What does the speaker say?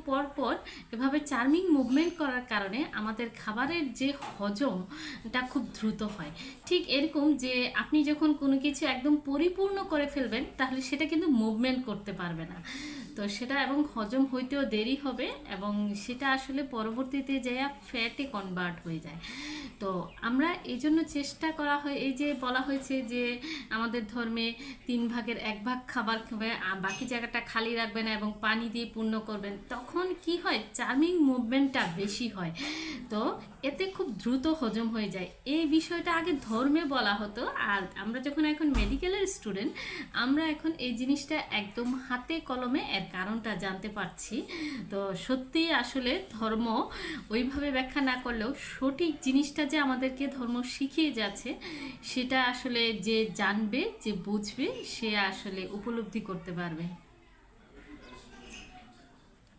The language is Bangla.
পর পর এভাবে চার্মিং মুভমেন্ট করার কারণে আমাদের খাবারের যে হজমটা খুব দ্রুত হয়। ঠিক এরকম যে আপনি যখন কোনো কিছু একদম পরিপূর্ণ করে ফেলবেন তাহলে সেটা কিন্তু মুভমেন্ট করতে পারবে না, তো সেটা এবং হজম হইতেও দেরি হবে এবং সেটা আসলে পরবর্তীতে যাইয়া ফ্যাটে কনভার্ট হয়ে যায়। তো আমরা এই জন্য চেষ্টা করা হয়, এই যে বলা হয়েছে যে আমাদের ধর্মে 3 ভাগের 1 ভাগ খাবার খাবে, বাকি জায়গাটা খালি রাখবেন এবং পানি দিয়ে পূর্ণ করবেন, তখন কি হয় চার্মিং মুভমেন্টটা বেশি হয়, তো এতে খুব দ্রুত হজম হয়ে যায়। এই বিষয়টা আগে ধর্মে বলা হতো, আর আমরা যখন এখন মেডিকেলের স্টুডেন্ট আমরা এখন এই জিনিসটা একদম হাতে কলমে এর কারণটা জানতে পারছি। তো সত্যি আসলে ধর্ম ওইভাবে ব্যাখ্যা না করলেও সঠিক জিনিসটা যে আমাদেরকে ধর্ম শিখিয়ে যাচ্ছে সেটা আসলে যে জানবে, যে বুঝবে, সে আসলে উপলব্ধি করতে পারবে।